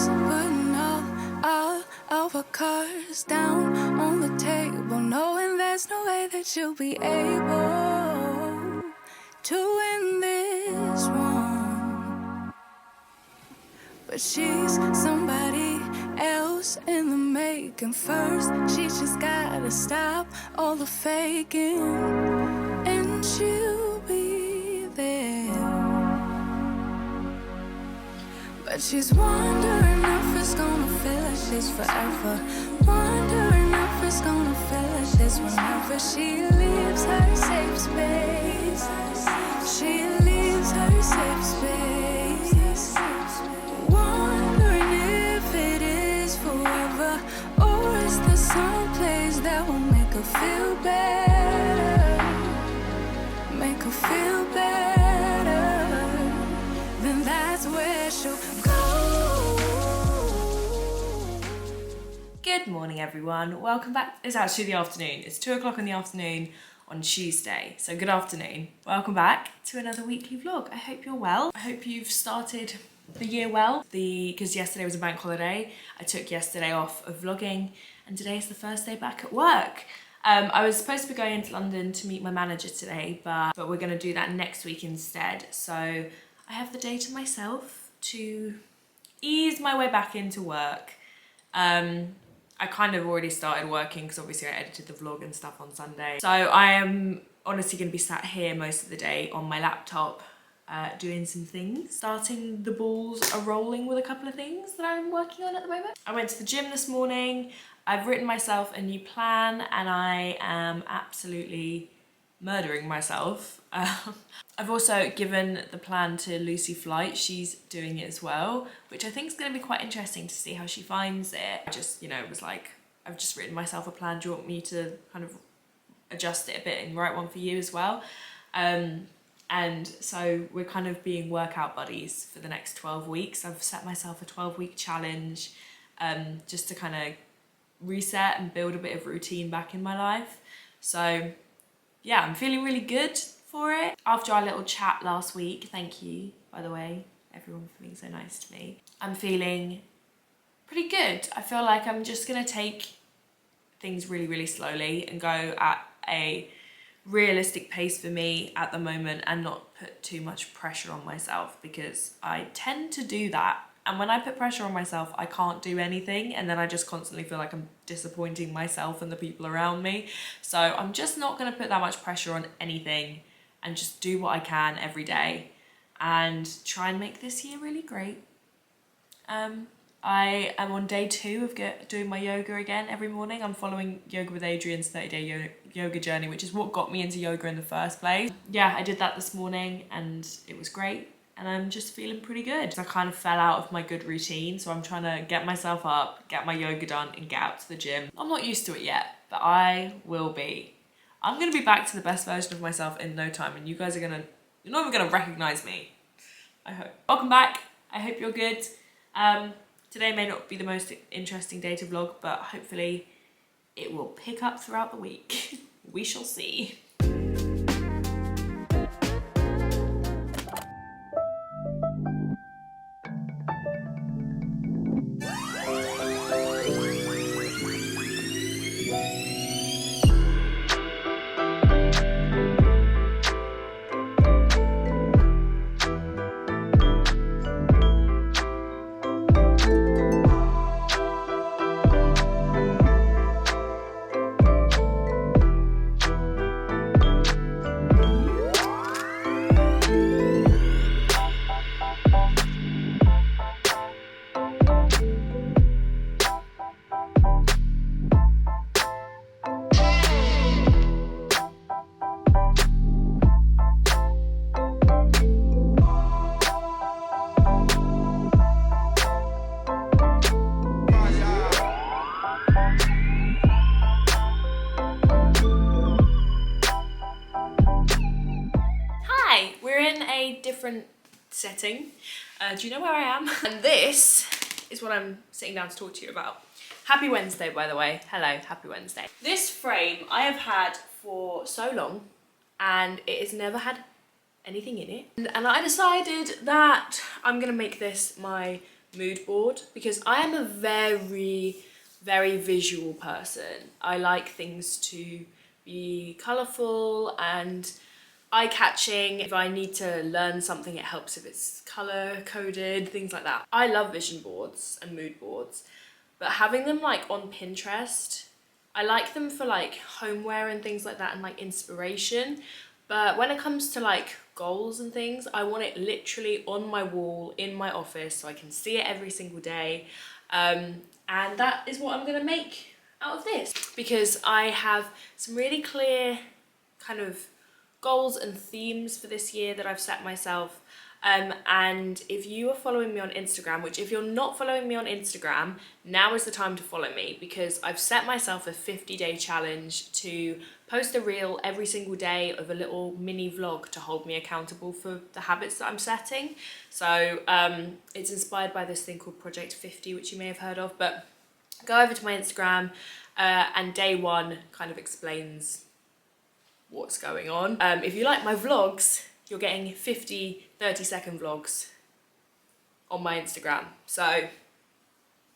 putting all of our cards down on the table, knowing there's no way that you'll be able to win this one. But she's somebody else in the making. First, she just gotta stop all the faking, and she'll be there. But she's wondering if it's gonna feel like she's forever. Wondering if it's gonna feel like this whenever she leaves her safe space. She leaves her safe space. Wondering if it is forever, or is there some place that will make her feel better? Make her feel better. Then that's where she'll go. Good morning, everyone. Welcome back. It's actually the afternoon. It's 2 o'clock in the afternoon on Tuesday. So good afternoon. Welcome back to another weekly vlog. I hope you're well. I hope you've started the year well. Because yesterday was a bank holiday. I took yesterday off of vlogging, and today is the first day back at work. I was supposed to be going into London to meet my manager today, but we're going to do that next week instead. So I have the day to myself to ease my way back into work. I kind of already started working because obviously I edited the vlog and stuff on Sunday. So I am honestly going to be sat here most of the day on my laptop doing some things. Starting the balls are rolling with a couple of things that I'm working on at the moment. I went to the gym this morning. I've written myself a new plan and I am absolutely murdering myself. I've also given the plan to Lucy Flight. She's doing it as well, which I think is going to be quite interesting to see how she finds it. I just, was like, I've just written myself a plan. Do you want me to kind of adjust it a bit and write one for you as well? And so we're kind of being workout buddies for the next 12 weeks. I've set myself a 12-week challenge just to kind of reset and build a bit of routine back in my life. So yeah, I'm feeling really good for it. After our little chat last week, thank you, by the way, everyone for being so nice to me. I'm feeling pretty good. I feel like I'm just gonna take things really, really slowly and go at a realistic pace for me at the moment and not put too much pressure on myself, because I tend to do that. And when I put pressure on myself, I can't do anything, and then I just constantly feel like I'm disappointing myself and the people around me. So I'm just not going to put that much pressure on anything and just do what I can every day and try and make this year really great. I am on day 2 of doing my yoga again every morning. I'm following Yoga with Adrian's 30-day yoga journey, which is what got me into yoga in the first place. Yeah, I did that this morning and it was great. And I'm just feeling pretty good. I kind of fell out of my good routine, so I'm trying to get myself up, get my yoga done, and get out to the gym. I'm not used to it yet, but I will be. I'm gonna be back to the best version of myself in no time, and you guys you're not even gonna recognize me, I hope. Welcome back, I hope you're good. Today may not be the most interesting day to vlog, but hopefully it will pick up throughout the week. We shall see. Different setting. Do you know where I am? And this is what I'm sitting down to talk to you about. Happy Wednesday, by the way. Hello, happy Wednesday. This frame I have had for so long and it has never had anything in it. And I decided that I'm gonna make this my mood board, because I am a very visual person. I like things to be colourful and eye-catching. If I need to learn something, it helps if it's colour-coded, things like that. I love vision boards and mood boards, but having them like on Pinterest, I like them for like homeware and things like that and like inspiration. But when it comes to like goals and things, I want it literally on my wall in my office so I can see it every single day. And that is what I'm gonna make out of this, because I have some really clear kind of goals and themes for this year that I've set myself. And if you are following me on Instagram, which if you're not following me on Instagram, now is the time to follow me, because I've set myself a 50-day challenge to post a reel every single day of a little mini vlog to hold me accountable for the habits that I'm setting. So it's inspired by this thing called Project 50, which you may have heard of, but go over to my Instagram and day one kind of explains what's going on. If you like my vlogs, you're getting 50 30-second vlogs on my Instagram, so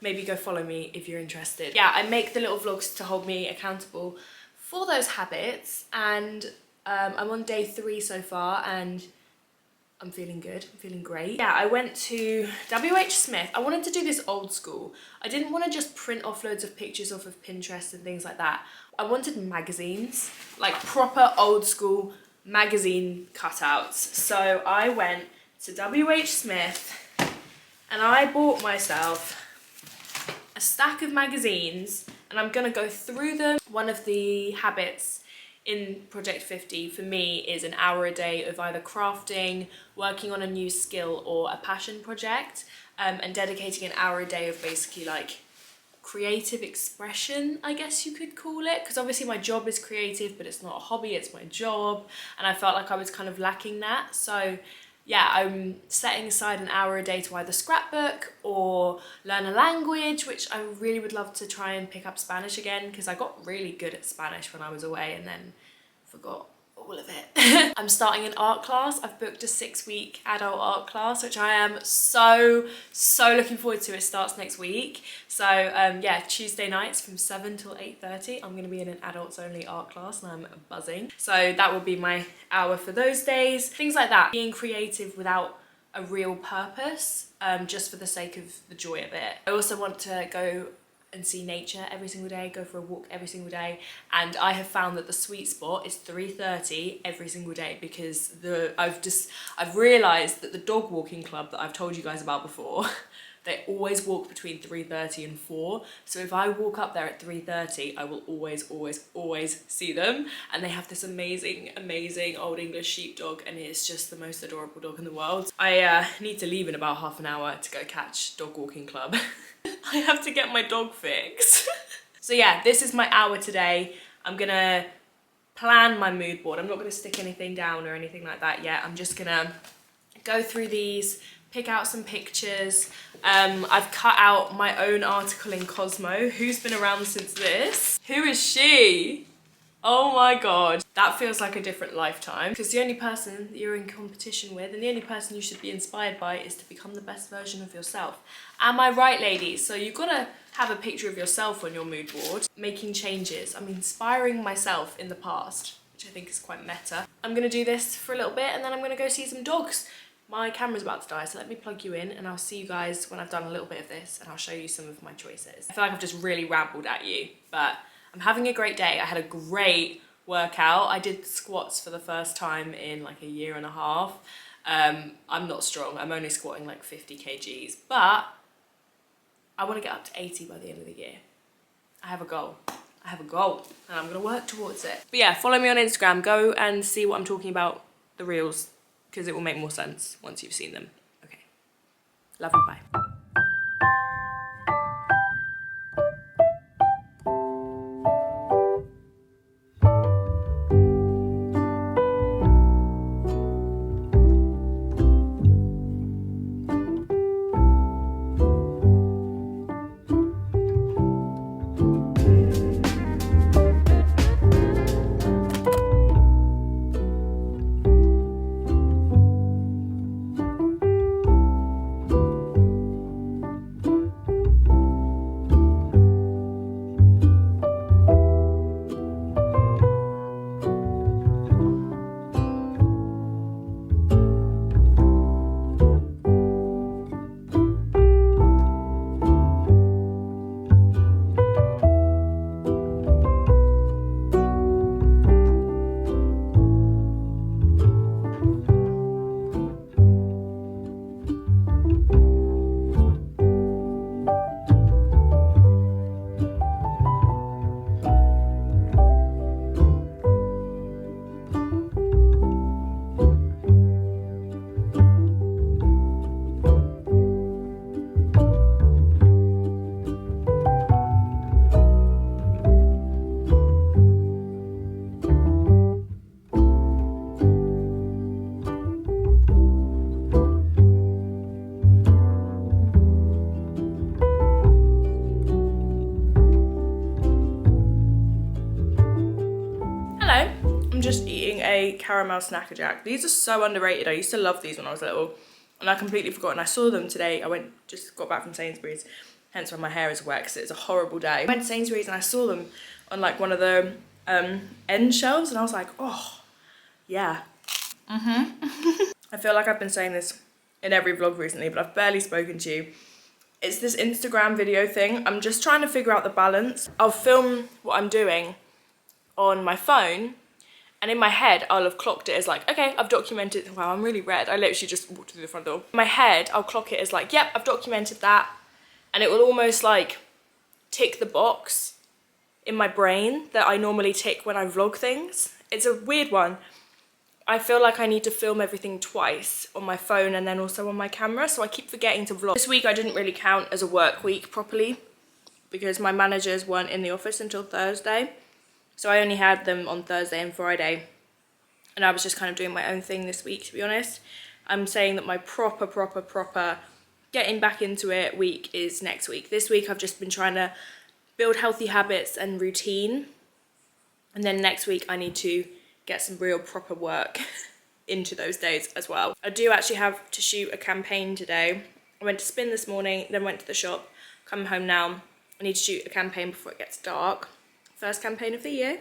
maybe go follow me if you're interested. Yeah, I make the little vlogs to hold me accountable for those habits, and I'm on day 3 so far and I'm feeling good, I'm feeling great. Yeah, I went to WH Smith. I wanted to do this old school. I didn't want to just print off loads of pictures off of Pinterest and things like that. I wanted magazines, like proper old school magazine cutouts. So I went to WH Smith and I bought myself a stack of magazines, and I'm gonna go through them. One of the habits in Project 50 for me is an hour a day of either crafting, working on a new skill or a passion project, and dedicating an hour a day of basically like creative expression, I guess you could call it, because obviously my job is creative, but it's not a hobby, it's my job, and I felt like I was kind of lacking that. So yeah, I'm setting aside an hour a day to either scrapbook or learn a language, which I really would love to try and pick up Spanish again, because I got really good at Spanish when I was away and then forgot all of it. I'm starting an art class. I've booked a 6-week adult art class, which I am so looking forward to. It starts next week. So yeah, Tuesday nights from 7 till 8:30, I'm gonna be in an adults only art class and I'm buzzing. So that will be my hour for those days. Things like that, being creative without a real purpose, just for the sake of the joy of it. I also want to go and see nature every single day, go for a walk every single day, and I have found that the sweet spot is 3:30 every single day, because I've realised that the dog walking club that I've told you guys about before, they always walk between 3:30 and 4, so if I walk up there at 3:30, I will always see them, and they have this amazing Old English sheepdog, and it's just the most adorable dog in the world. I need to leave in about half an hour to go catch dog walking club. I have to get my dog fixed. So yeah, this is my hour today. I'm gonna plan my mood board. I'm not gonna stick anything down or anything like that yet. I'm just gonna go through these, pick out some pictures. I've cut out my own article in Cosmo. Who's been around since this? Who is she? Oh my god. That feels like a different lifetime, because the only person that you're in competition with and the only person you should be inspired by is to become the best version of yourself. Am I right, ladies? So you've got to have a picture of yourself on your mood board, making changes. I'm inspiring myself in the past, which I think is quite meta. I'm going to do this for a little bit and then I'm going to go see some dogs. My camera's about to die, so let me plug you in and I'll see you guys when I've done a little bit of this and I'll show you some of my choices. I feel like I've just really rambled at you, but I'm having a great day. I had a great workout. I did squats for the first time in like a year and a half. I'm not strong. I'm only squatting like 50 kgs, but I want to get up to 80 by the end of the year. I have a goal. I have a goal and I'm going to work towards it. But yeah, follow me on Instagram. Go and see what I'm talking about, the reels, because it will make more sense once you've seen them. Okay. Love you. Bye. just eating a caramel Snacker Jack. These are so underrated. I used to love these when I was little, and I completely forgot. And I saw them today. Just got back from Sainsbury's, hence why my hair is wet, because it's a horrible day. I went to Sainsbury's and I saw them on like one of the end shelves, and I was like, oh, yeah. I feel like I've been saying this in every vlog recently, but I've barely spoken to you. It's this Instagram video thing. I'm just trying to figure out the balance. I'll film what I'm doing on my phone, and in my head I'll have clocked it as like, okay, I've documented. Wow, I'm really red. I literally just walked through the front door. In my head I'll clock it as like, yep, I've documented that, and it will almost like tick the box in my brain that I normally tick when I vlog things. It's a weird one. I feel like I need to film everything twice on my phone and then also on my camera, so I keep forgetting to vlog. This week I didn't really count as a work week properly because my managers weren't in the office until Thursday. So I only had them on Thursday and Friday, and I was just kind of doing my own thing this week, to be honest. I'm saying that my proper getting back into it week is next week. This week I've just been trying to build healthy habits and routine, and then next week I need to get some real proper work into those days as well. I do actually have to shoot a campaign today. I went to spin this morning, then went to the shop, coming home now. I need to shoot a campaign before it gets dark. First campaign of the year,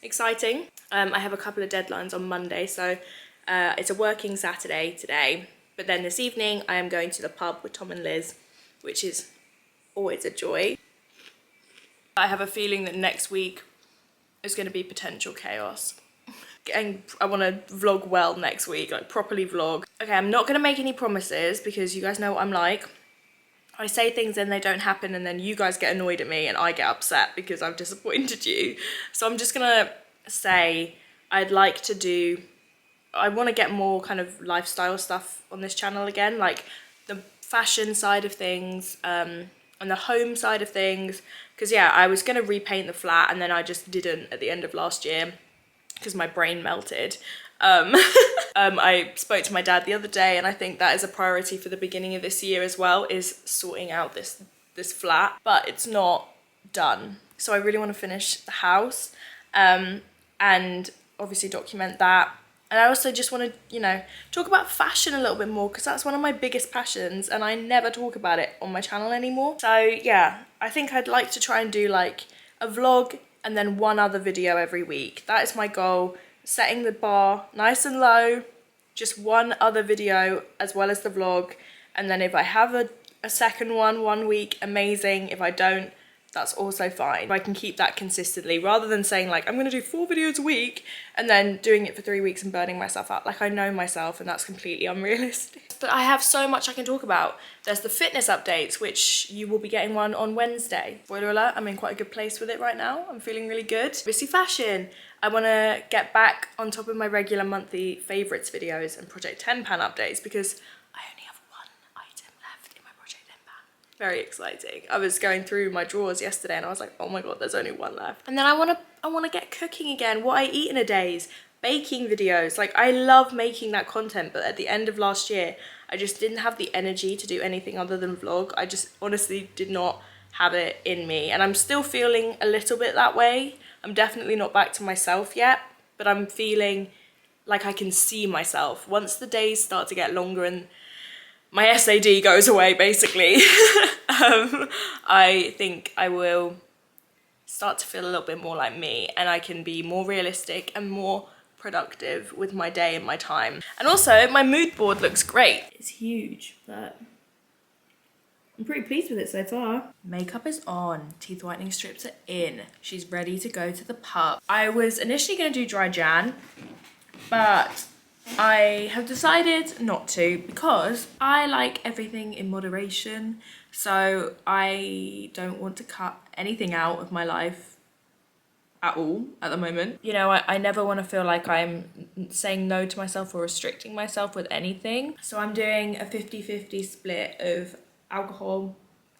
exciting. I have a couple of deadlines on Monday, so it's a working Saturday today. But then this evening I am going to the pub with Tom and Liz, which is always a joy. I have a feeling that next week is going to be potential chaos. And I want to vlog well next week, like properly vlog. Okay, I'm not going to make any promises because you guys know what I'm like. I say things and they don't happen, and then you guys get annoyed at me and I get upset because I've disappointed you. So I'm just going to say I want to get more kind of lifestyle stuff on this channel again, like the fashion side of things and the home side of things. Because yeah, I was going to repaint the flat and then I just didn't at the end of last year, because my brain melted. I spoke to my dad the other day, and I think that is a priority for the beginning of this year as well, is sorting out this flat, but it's not done. So I really want to finish the house and obviously document that. And I also just want to, you know, talk about fashion a little bit more, because that's one of my biggest passions and I never talk about it on my channel anymore. So yeah, I think I'd like to try and do like a vlog and then one other video every week. That is my goal, setting the bar nice and low, just one other video as well as the vlog. And then if I have a second one week, amazing. If I don't, that's also fine. If I can keep that consistently, rather than saying like, I'm gonna do 4 videos a week and then doing it for 3 weeks and burning myself out. Like, I know myself and that's completely unrealistic. But I have so much I can talk about. There's the fitness updates, which you will be getting one on Wednesday. Spoiler alert, I'm in quite a good place with it right now. I'm feeling really good. Obviously fashion. I wanna get back on top of my regular monthly favorites videos and Project 10 pan updates, because I only have one item left in my Project 10 pan. Very exciting. I was going through my drawers yesterday and I was like, oh my god, there's only one left. And then I wanna get cooking again. What I eat in a days. Baking videos. Like, I love making that content, but at the end of last year I just didn't have the energy to do anything other than vlog. I just honestly did not have it in me, and I'm still feeling a little bit that way. I'm definitely not back to myself yet, but I'm feeling like I can see myself. Once the days start to get longer and my SAD goes away, basically, I think I will start to feel a little bit more like me, and I can be more realistic and more productive with my day and my time. And also, my mood board looks great. It's huge, but I'm pretty pleased with it so far. Makeup is on, teeth whitening strips are in. She's ready to go to the pub. I was initially gonna do dry Jan, but I have decided not to, because I like everything in moderation. So I don't want to cut anything out of my life at all at the moment. You know, I never want to feel like I'm saying no to myself or restricting myself with anything. So I'm doing a 50-50 split of alcohol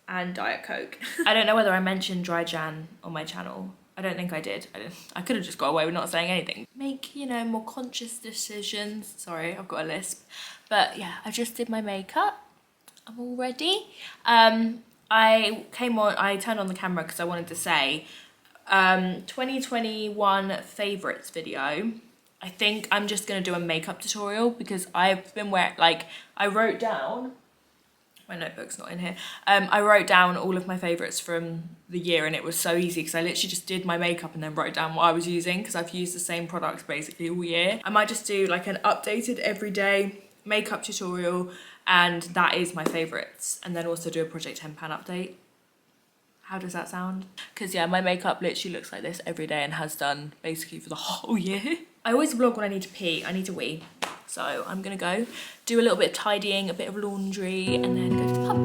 and Diet Coke. I don't know whether I mentioned dry Jan on my channel. I don't think I did. I could have just got away with not saying anything. Make, you know, more conscious decisions. Sorry, I've got a lisp. But yeah, I just did my makeup. I'm all ready. I turned on the camera because I wanted to say 2021 favorites video. I think I'm just going to do a makeup tutorial because I've been wearing, like, I wrote down, my notebook's not in here, I wrote down all of my favourites from the year, and it was so easy because I literally just did my makeup and then wrote down what I was using because I've used the same products basically all year. I might just do like an updated everyday makeup tutorial, and that is my favourites, and then also do a Project 10 pan update. How does that sound? Because yeah, my makeup literally looks like this every day and has done basically for the whole year. I always vlog when I need to pee, I need to wee. So I'm gonna go do a little bit of tidying, a bit of laundry, and then go to the pub.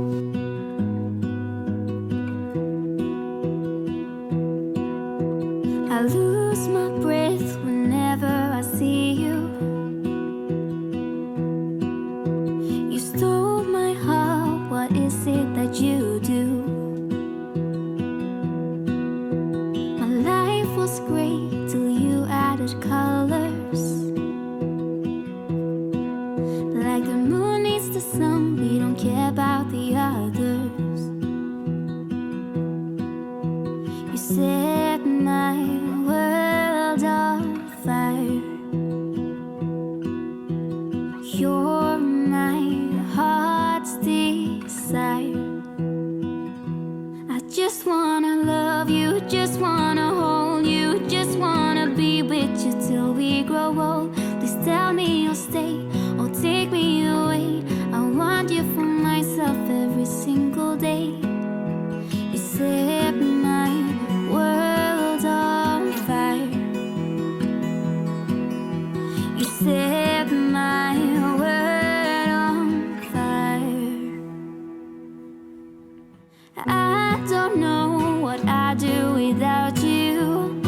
I lose my breath whenever I see you. You stole my heart, what is it that you do? My life was great till you added colors. Like the moon needs the sun, we don't care about the others. You set my world on fire. You're my heart's desire. I just wanna love you, just wanna hold you, just wanna be with you till we grow old. Please tell me you'll stay or take me away. I want you for myself every single day. You set my world on fire. You set my world on fire. I don't know what I'd do without you.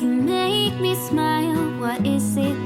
You make me smile, what is it